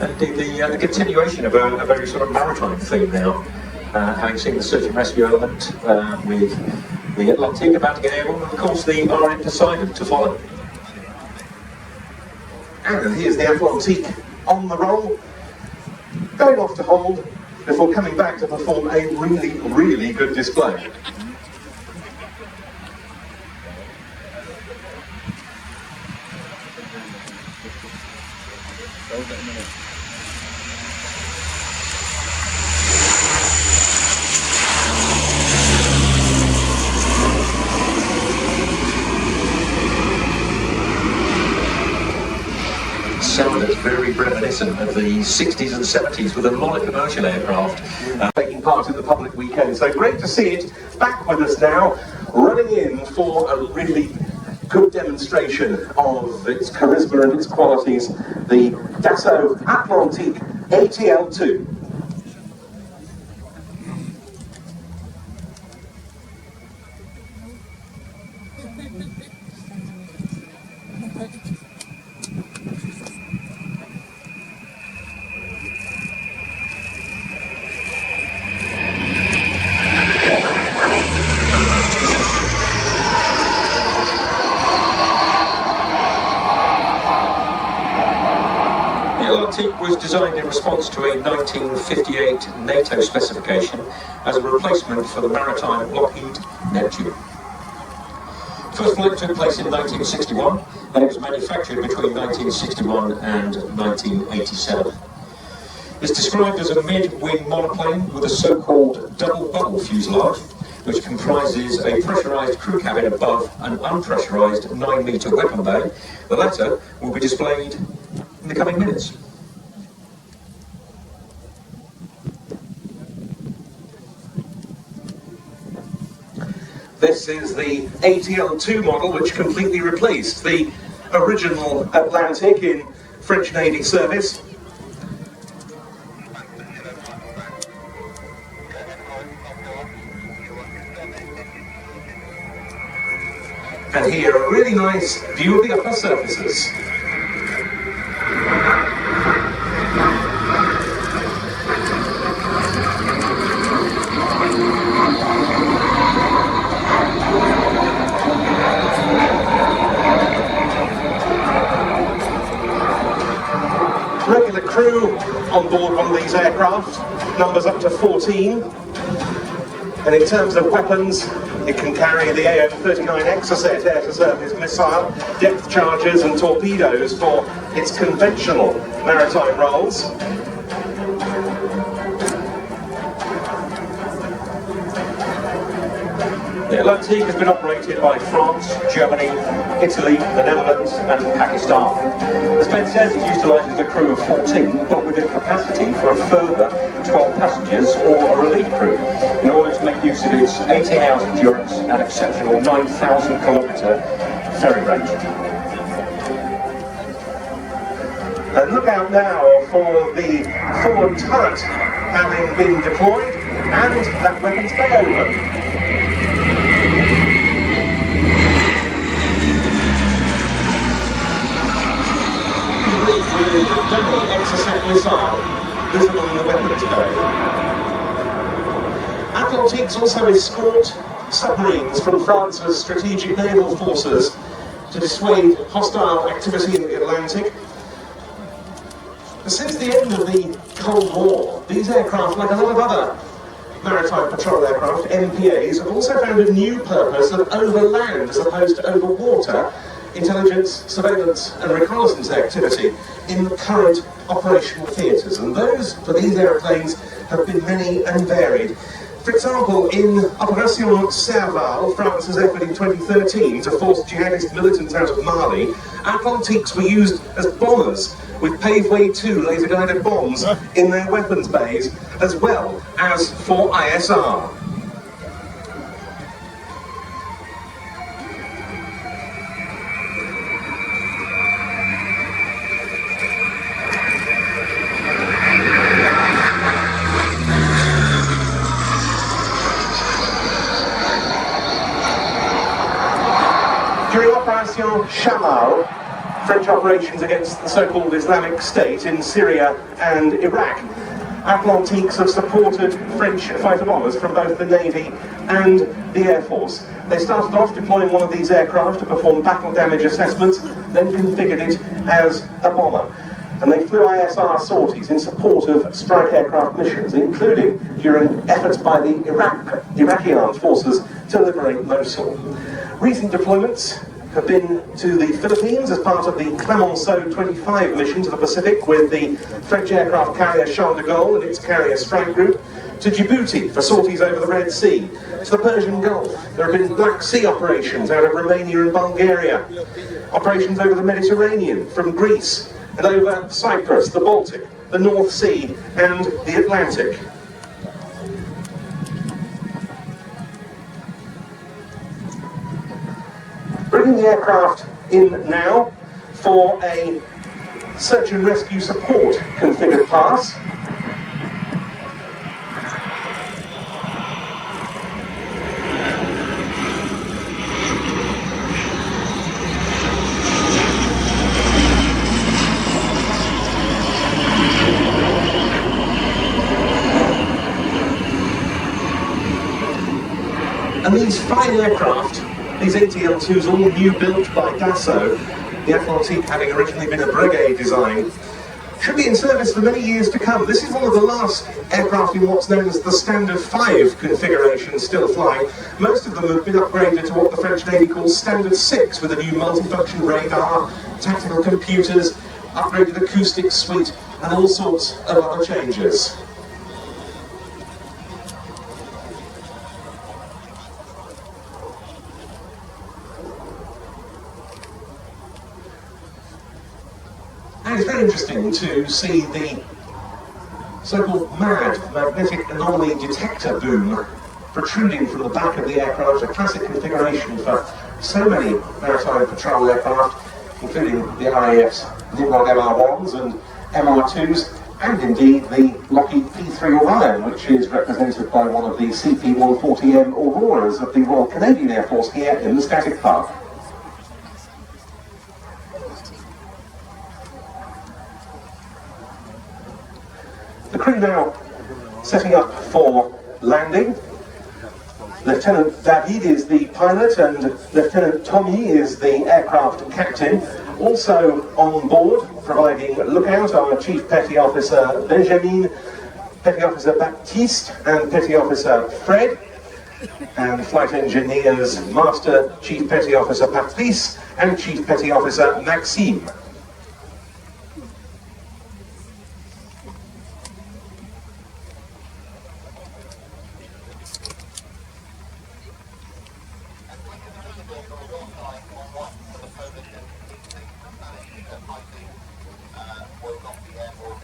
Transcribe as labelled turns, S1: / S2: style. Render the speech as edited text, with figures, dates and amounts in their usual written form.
S1: Indeed, the continuation of a very sort of maritime theme now, having seen the search and rescue element with the Atlantique about to get airborne, and of course the RN Poseidon to follow.
S2: And here's the Atlantique on the roll, going off to hold before coming back to perform a really, really good display.
S1: Sound that's very reminiscent of the 60s and 70s with a lot of commercial aircraft
S2: taking part in the public weekend. So great to see it back with us now, running in for a really good demonstration of its charisma and its qualities, the Dassault Atlantique ATL2.
S1: The Atlantique was designed in response to a 1958 NATO specification as a replacement for the maritime Lockheed Neptune. First flight took place in 1961 and it was manufactured between 1961 and 1987. It's described as a mid-wing monoplane with a so-called double bubble fuselage, which comprises a pressurised crew cabin above an unpressurised 9-metre weapon bay. The latter will be displayed in the coming minutes.
S2: This is the ATL2 model, which completely replaced the original Atlantique in French Navy service. And here, a really nice view of the upper surfaces. Regular crew on board one of these aircraft, numbers up to 14. And in terms of weapons, it can carry the AO-39 Exocet air-to-surface missile, depth charges and torpedoes for its conventional maritime roles. The Atlantique has been operated by France, Germany, Italy, the Netherlands and Pakistan. As Ben says, it utilises a crew of 14, but with a capacity for a further 12 passengers or a relief crew, in order to make use of its 18 hours endurance and exceptional 9,000 kilometre ferry range. And look out now for the forward turret having been deployed and that weapons bay open. With a double Exocet missile visible in the weapons bay. Atlantiques also escort submarines from France's strategic naval forces to dissuade hostile activity in the Atlantic. Since the end of the Cold War, these aircraft, like a lot of other maritime patrol aircraft, MPAs, have also found a new purpose of over land as opposed to over water intelligence, surveillance and reconnaissance activity in the current operational theatres, and those for these aeroplanes have been many and varied. For example, in Opération Serval, France's effort in 2013 to force jihadist militants out of Mali, Atlantiques were used as bombers with Paveway 2 laser-guided bombs in their weapons bays, as well as for ISR. During Operation Chamal, French operations against the so-called Islamic State in Syria and Iraq. Atlantiques have supported French fighter bombers from both the Navy and the Air Force. They started off deploying one of these aircraft to perform battle damage assessments, then configured it as a bomber. And they flew ISR sorties in support of strike aircraft missions, including during efforts by the Iraqi armed forces to liberate Mosul. Recent deployments have been to the Philippines as part of the Clemenceau 25 mission to the Pacific with the French aircraft carrier Charles de Gaulle and its carrier strike group, to Djibouti for sorties over the Red Sea, to the Persian Gulf. There have been Black Sea operations out of Romania and Bulgaria, operations over the Mediterranean from Greece, and over Cyprus, the Baltic, the North Sea and the Atlantic. Bringing the aircraft in now for a search and rescue support configured pass. And these fine aircraft, these ATL-2s, all new built by Dassault, the Atlantique having originally been a Bréguet design, should be in service for many years to come. This is one of the last aircraft in what's known as the Standard 5 configuration still flying. Most of them have been upgraded to what the French Navy calls Standard 6, with a new multifunction radar, tactical computers, upgraded acoustic suite, and all sorts of other changes. And it's very interesting to see the so-called MAD, magnetic anomaly detector boom, protruding from the back of the aircraft, a classic configuration for so many maritime patrol aircraft, including the RAF's Nimrod MR1s and MR2s, and indeed the Lockheed P3 Orion, which is represented by one of the CP-140M Auroras of the Royal Canadian Air Force here in the Static Park. The crew now setting up for landing. Lieutenant David is the pilot and Lieutenant Tommy is the aircraft captain. Also on board, providing lookout, are Chief Petty Officer Benjamin, Petty Officer Baptiste and Petty Officer Fred, and Flight Engineers Master Chief Petty Officer Patrice and Chief Petty Officer Maxime.
S3: Will not be airborne